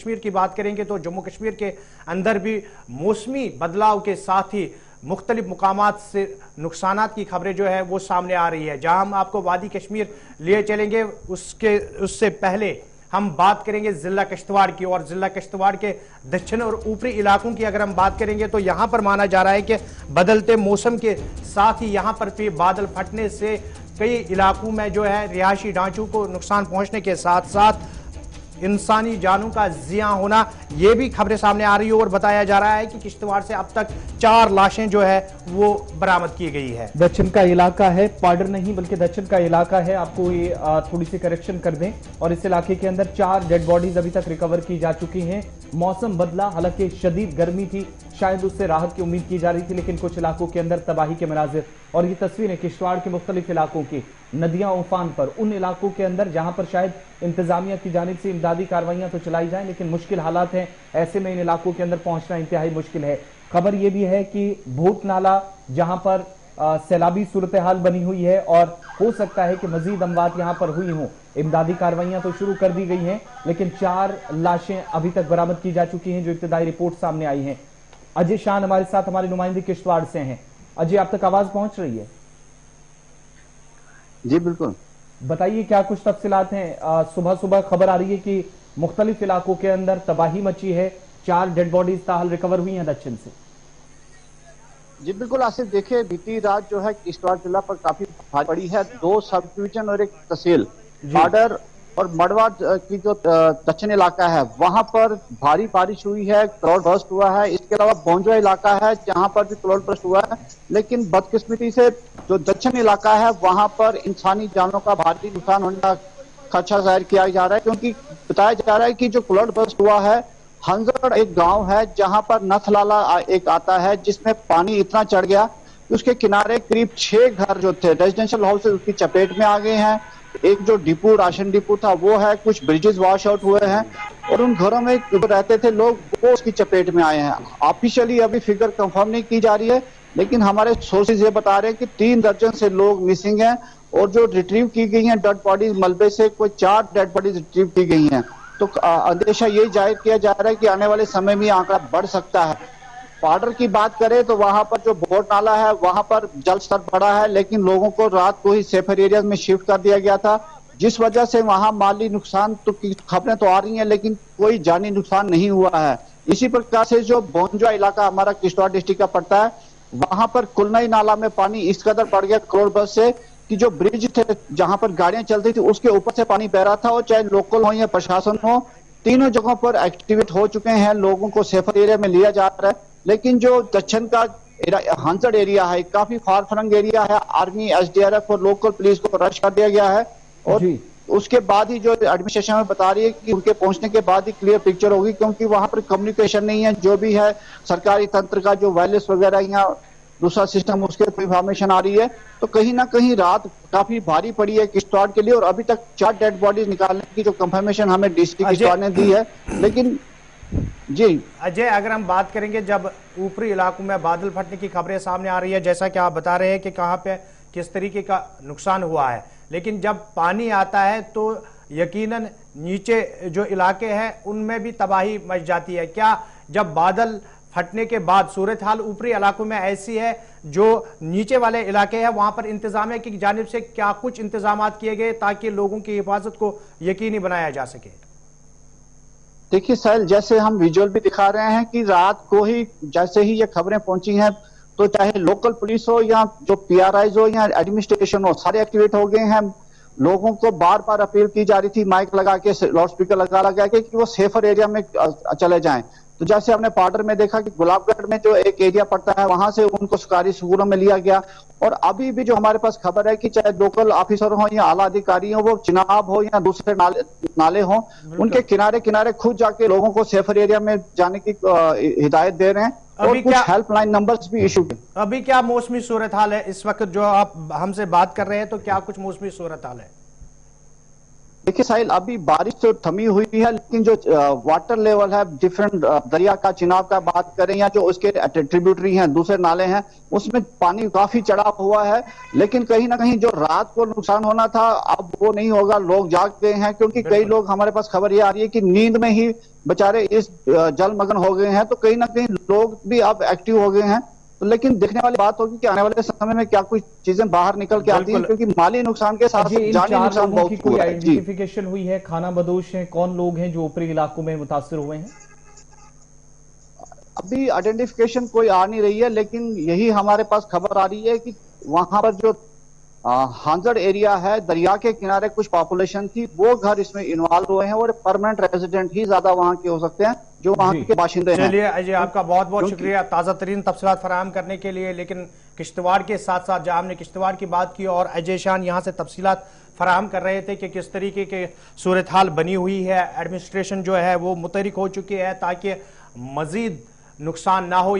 कश्मीर की बात करेंगे तो जम्मू कश्मीर के अंदर भी मौसमी बदलाव के साथ ही मुख्तलिफ मुकामात से नुकसानात की खबरें जो है वो सामने आ रही है। जहां हम आपको वादी कश्मीर लिए चलेंगे उससे पहले हम बात करेंगे जिला किश्तवाड़ की, और जिला किश्तवाड़ के दक्षिण और ऊपरी इलाकों की अगर हम बात करेंगे तो यहां पर माना जा रहा है कि बदलते मौसम के साथ ही यहां पर भी बादल फटने से कई इलाकों में जो है रिहायशी ढांचों को नुकसान पहुंचने के साथ साथ इंसानी जानों का जिया होना, यह भी खबरें सामने आ रही है। और बताया जा रहा है कि किश्तवाड़ से अब तक 4 लाशें जो है वो बरामद की गई है। दक्षिण का इलाका है, पाडर नहीं बल्कि दक्षिण का इलाका है। आपको ये थोड़ी सी करेक्शन कर दें, और इस इलाके के अंदर 4 डेड बॉडीज अभी तक रिकवर की जा चुकी हैं। मौसम बदला, हालांकि शदीद गर्मी थी, शायद उससे राहत की उम्मीद की जा रही थी, लेकिन कुछ इलाकों के अंदर तबाही के मनाजिर। और ये तस्वीरें किश्तवाड़ के मुख्तलिफ इलाकों की, नदियां उफान पर, उन इलाकों के अंदर जहां पर शायद इंतजामिया की जानिब से इमदादी कार्रवाइयां तो चलाई जाएं, लेकिन मुश्किल हालात हैं। ऐसे में इन इलाकों के अंदर पहुंचना इंतहाई मुश्किल है। खबर यह भी है कि भूत नाला जहां पर सैलाबी सूरत हाल बनी हुई है, और हो सकता है कि मजीद अमवात यहां पर हुई हों। इमदादी कार्रवाइयां तो शुरू कर दी गई हैं, लेकिन 4 लाशें अभी तक बरामद की जा चुकी हैं, जो इब्तिदाई रिपोर्ट सामने आई हैं। अजय शान हमारे साथ, हमारी नुमाइंदगी किश्तवाड़ से हैं। अजय, आप तक आवाज पहुंच रही है? जी बिल्कुल, बताइए क्या कुछ तफसीलात हैं। सुबह सुबह खबर आ रही है कि मुख्तलिफ इलाकों के अंदर तबाही मची है, 4 डेड बॉडीज ताहाल रिकवर हुई हैं दक्षिण से। जी बिल्कुल आसिफ, देखिए बीती रात जो है किश्तवाड़ जिला पर काफी भारी पड़ी है। 2 सब डिवीजन और एक तहसील, पाडर और मड़वा की जो दक्षिण इलाका है वहां पर भारी बारिश हुई है, क्लाउड बर्स्ट हुआ है। इसके अलावा बोंजवा इलाका है जहां पर भी क्लाउड बर्स्ट हुआ है, लेकिन बदकिस्मती से जो दक्षिण इलाका है वहां पर इंसानी जानों का भारी नुकसान होने का खदशा जाहिर किया जा रहा है, क्योंकि बताया जा रहा है कि जो क्लाउड बर्स्ट हुआ है, हंजड़ एक गांव है जहां पर नथलाला एक आता है, जिसमें पानी इतना चढ़ गया कि उसके किनारे करीब 6 घर जो थे रेजिडेंशियल हाउसेज उसकी चपेट में आ गए हैं। एक जो डिपो, राशन डिपो था वो है, कुछ ब्रिजेस वॉश आउट हुए हैं, और उन घरों में जो रहते थे लोग वो उसकी चपेट में आए हैं। ऑफिशियली अभी फिगर कंफर्म नहीं की जा रही है, लेकिन हमारे सोर्सेज ये बता रहे हैं कि 3 दर्जन से लोग मिसिंग हैं, और जो रिट्रीव की गई हैं डेड बॉडीज मलबे से कोई 4 डेड बॉडीज रिट्रीव की गई हैं। तो अंदेशा यही जाहिर किया जा रहा है कि आने वाले समय में आंकड़ा बढ़ सकता है। पाडर की बात करें तो वहां पर जो बोट नाला है वहां पर जल स्तर बढ़ा है, लेकिन लोगों को रात को ही सेफर एरियाज में शिफ्ट कर दिया गया था, जिस वजह से वहां माली नुकसान तो की खबरें तो आ रही हैं, लेकिन कोई जानी नुकसान नहीं हुआ है। इसी प्रकार से जो बोंजवा इलाका हमारा किश्तवाड़ डिस्ट्रिक्ट का पड़ता है, वहां पर कुलनई नाला में पानी इस कदर बढ़ गया क्रोड़ बस से कि जो ब्रिज थे जहां पर गाड़ियां चलती थी उसके ऊपर से पानी बह रहा था, और चाहे लोकल हो या प्रशासन हो, तीनों जगहों पर एक्टिवेट हो चुके हैं, लोगों को सेफर एरिया में लिया जा रहा है। लेकिन जो दक्षिण का हंसड़ एरिया है काफी फार फ्लंग एरिया है, आर्मी, एसडीआरएफ और लोकल पुलिस को रश कर दिया गया है, और उसके बाद ही जो एडमिनिस्ट्रेशन में बता रही है कि उनके पहुंचने के बाद ही क्लियर पिक्चर होगी, क्योंकि वहां पर कम्युनिकेशन नहीं है। जो भी है सरकारी तंत्र का जो वायरलेस वगैरह या दूसरा सिस्टम, उसके इंफॉर्मेशन आ रही है। तो कहीं ना कहीं रात काफी भारी पड़ी है किश्तवाड़ के लिए, और अभी तक 4 डेड बॉडीज निकालने की जो कंफर्मेशन हमें डिस्ट्रिक्ट किश्तवाड़ ने दी है। लेकिन जी अजय, अगर हम बात करेंगे जब ऊपरी इलाकों में बादल फटने की खबरें सामने आ रही है, जैसा कि आप बता रहे हैं कि कहां पे किस तरीके का नुकसान हुआ है, लेकिन जब पानी आता है तो यकीनन नीचे जो इलाके हैं उनमें भी तबाही मच जाती है। क्या जब बादल फटने के बाद सूरत हाल ऊपरी इलाकों में ऐसी है, जो नीचे वाले इलाके हैं वहां पर इंतजामिया की जानिब से क्या कुछ इंतजाम किए गए ताकि लोगों की हिफाजत को यकीनी बनाया जा सके? देखिए साहिल, जैसे हम विजुअल भी दिखा रहे हैं कि रात को ही जैसे ही ये खबरें पहुंची हैं, तो चाहे लोकल पुलिस हो या जो पीआरआईज हो या एडमिनिस्ट्रेशन हो, सारे एक्टिवेट हो गए हैं। लोगों को बार बार अपील की जा रही थी, माइक लगा के, लाउड स्पीकर लगा लगा के, कि वो सेफर एरिया में चले जाएं। तो जैसे हमने पाडर में देखा कि गुलाबगढ़ में जो एक एरिया पड़ता है वहां से उनको सरकारी सुकूनों में लिया गया, और अभी भी जो हमारे पास खबर है कि चाहे लोकल ऑफिसर हो या आला अधिकारी हो, वो चिनाब हो या दूसरे नाले हो, उनके किनारे किनारे खुद जाके लोगों को सेफर एरिया में जाने की हिदायत दे रहे हैं, और कुछ हेल्पलाइन नंबर्स भी इशू है। अभी क्या मौसमी सूरत हाल है इस वक्त जो आप हमसे बात कर रहे हैं, तो क्या कुछ मौसमी सूरत हाल है? देखिए साहिल, अभी बारिश तो थमी हुई है, लेकिन जो वाटर लेवल है डिफरेंट दरिया का, चिनाब का बात करें या जो उसके ट्रिब्यूटरी हैं, दूसरे नाले हैं, उसमें पानी काफी चढ़ा हुआ है। लेकिन कहीं ना कहीं जो रात को नुकसान होना था अब वो नहीं होगा, लोग जाग गए हैं, क्योंकि कई लोग, हमारे पास खबर ये आ रही है कि नींद में ही बेचारे इस जलमग्न हो गए हैं। तो कहीं ना कहीं लोग भी अब एक्टिव हो गए हैं। तो लेकिन देखने वाली बात होगी कि आने वाले समय में क्या कुछ चीजें बाहर निकल के आती हैं, क्योंकि माली नुकसान के साथ जी, इन जानी 4 नुकसान लोगों की बहुत कोई हुआ है। जी, आइडेंटिफिकेशन हुई है? खाना बदोश हैं? कौन लोग हैं जो ऊपरी इलाकों में मुतासर हुए हैं? अभी आइडेंटिफिकेशन कोई आ नहीं रही है, लेकिन यही हमारे पास खबर आ रही है कि वहां पर जो हांजड़ एरिया है, दरिया के किनारे कुछ पॉपुलेशन थी, वो घर इसमें इन्वॉल्व हुए हैं और परमानेंट रेजिडेंट ही ज्यादा वहां के हो सकते हैं जो वहां के बाशिंदे हैं। चलिए अजय, आपका बहुत बहुत शुक्रिया ताज़ा तरीन तफसीलात फराहम करने के लिए। लेकिन किश्तवाड़ के साथ साथ जहां हमने किश्तवाड़ की बात की और अजय शान यहाँ से तफसीलात फराहम कर रहे थे कि किस तरीके के सूरत हाल बनी हुई है, एडमिनिस्ट्रेशन जो है वो मुतहरिक हो चुकी है ताकि मजीद नुकसान ना हो।